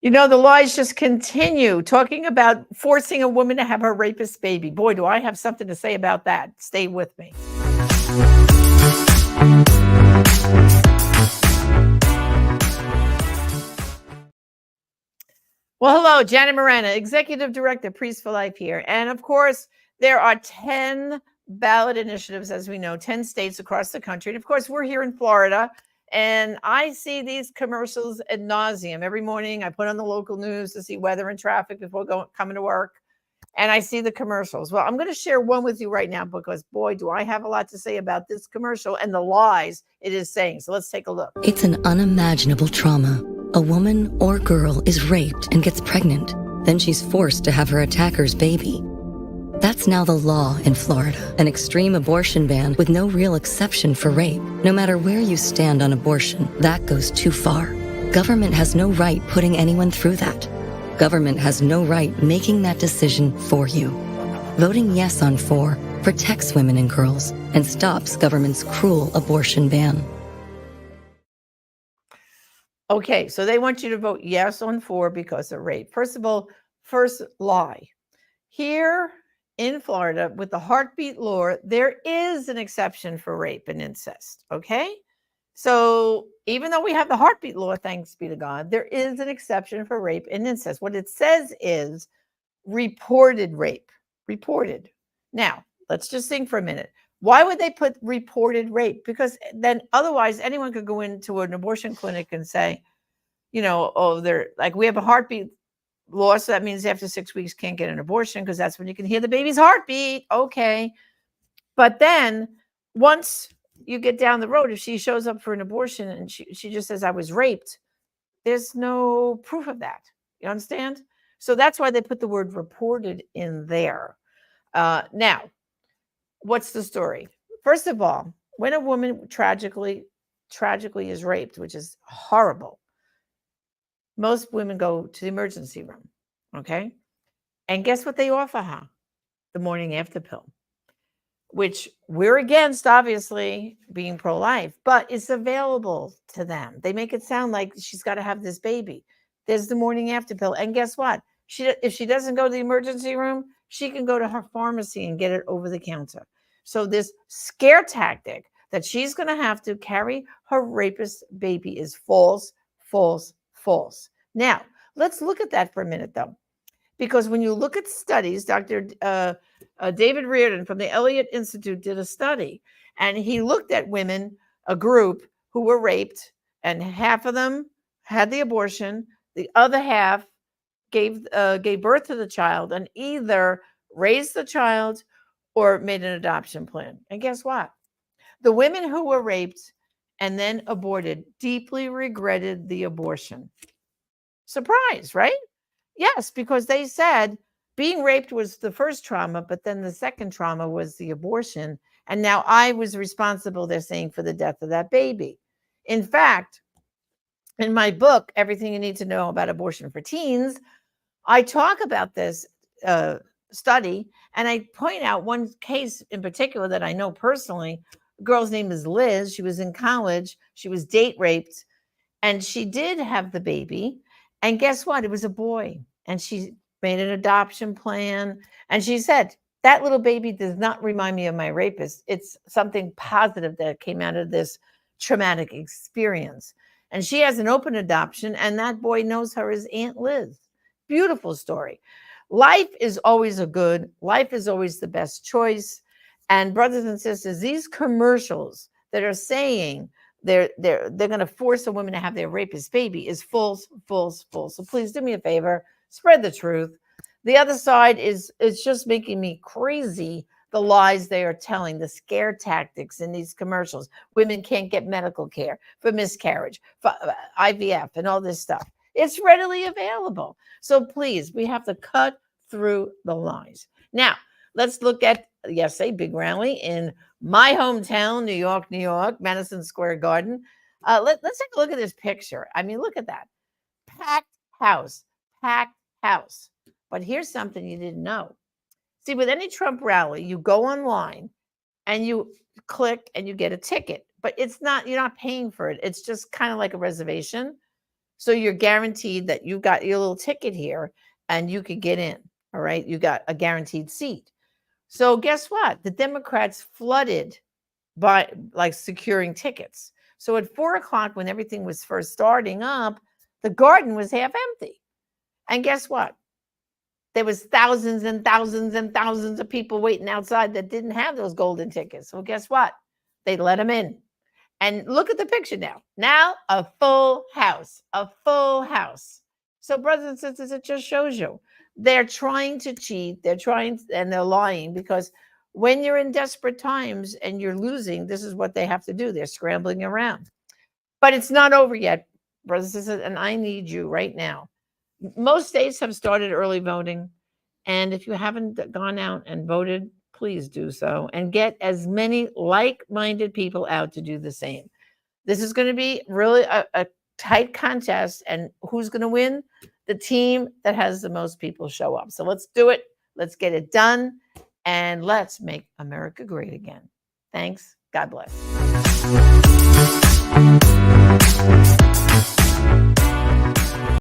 The lies just continue talking about forcing a woman to have her rapist baby. Boy, do I have something to say about that. Stay with me. Well, hello, Janet Morana, Executive Director, Priest for Life here. And of course, there are 10 ballot initiatives, as we know, 10 states across the country. And of course, we're here in Florida. And I see these commercials ad nauseum. Every morning I put on the local news to see weather and traffic before coming to work. And I see the commercials. Well, I'm going to share one with you right now because, boy, do I have a lot to say about this commercial and the lies it is saying. So let's take a look. It's an unimaginable trauma. A woman or girl is raped and gets pregnant. Then she's forced to have her attacker's baby. That's now the law in Florida, an extreme abortion ban with no real exception for rape. No matter where you stand on abortion, that goes too far. Government has no right putting anyone through that. Government has no right making that decision for you. Voting yes on 4 protects women and girls and stops government's cruel abortion ban. Okay, so they want you to vote yes on 4 because of rape. First of all, first lie. Here in Florida, with the heartbeat law, there is an exception for rape and incest, okay? So even though we have the heartbeat law, thanks be to God, there is an exception for rape and incest. What it says is reported rape, reported. Now, let's just think for a minute. Why would they put reported rape? Because then otherwise anyone could go into an abortion clinic and say, oh, they're like, we have a heartbeat law, so that means after 6 weeks can't get an abortion because that's when you can hear the baby's heartbeat. Okay. But then once you get down the road, if she shows up for an abortion and she just says, I was raped, there's no proof of that. You understand? So that's why they put the word reported in there. Now, what's the story? First of all, when a woman tragically is raped, which is horrible, most women go to the emergency room, okay? And guess what they offer her? The morning after pill, which we're against, obviously, being pro-life, but it's available to them. They make it sound like she's got to have this baby. There's the morning after pill. And guess what? If she doesn't go to the emergency room, she can go to her pharmacy and get it over the counter. So this scare tactic that she's going to have to carry her rapist baby is false, false, false. Now, let's look at that for a minute, though, because when you look at studies, Dr. David Reardon from the Elliott Institute did a study, and he looked at women, a group who were raped, and half of them had the abortion. The other half gave birth to the child and either raised the child or made an adoption plan. And guess what? The women who were raped and then aborted deeply regretted the abortion. Surprise, right? Yes, because they said being raped was the first trauma, but then the second trauma was the abortion. And now I was responsible, they're saying, for the death of that baby. In fact, in my book, Everything You Need to Know About Abortion for Teens, I talk about this study, and I point out one case in particular that I know personally. The girl's name is Liz. She was in college. She was date raped, and she did have the baby. And guess what? It was a boy. And she made an adoption plan. And she said, that little baby does not remind me of my rapist. It's something positive that came out of this traumatic experience. And she has an open adoption, and that boy knows her as Aunt Liz. Beautiful story. Life is always life is always the best choice. And brothers and sisters, these commercials that are saying they're going to force a woman to have their rapist baby is false, false, false. So please do me a favor, spread the truth. The other side it's just making me crazy, the lies they are telling, the scare tactics in these commercials. Women can't get medical care for miscarriage, for IVF, and all this stuff. It's readily available. So please, we have to cut through the lies. Now, let's look at, yes, a big rally in my hometown, New York, Madison Square Garden. Let's take a look at this picture. I mean, look at that. Packed house. But here's something you didn't know. See, with any Trump rally, you go online and you click and you get a ticket. But you're not paying for it. It's just kind of like a reservation. So you're guaranteed that you got your little ticket here and you could get in. All right. You got a guaranteed seat. So guess what? The Democrats flooded by like securing tickets. So at 4 o'clock, when everything was first starting up, the garden was half empty. And guess what? There was thousands and thousands and thousands of people waiting outside that didn't have those golden tickets. So guess what? They let them in. And look at the picture now. Now a full house, a full house. So brothers and sisters, it just shows you they're trying to cheat. They're trying and they're lying, because when you're in desperate times and you're losing, this is what they have to do. They're scrambling around. But it's not over yet, brothers and sisters, and I need you right now. Most states have started early voting. And if you haven't gone out and voted, please do so and get as many like-minded people out to do the same. This is going to be really a tight contest. And who's going to win? The team that has the most people show up. So let's do it. Let's get it done. And let's make America great again. Thanks. God bless.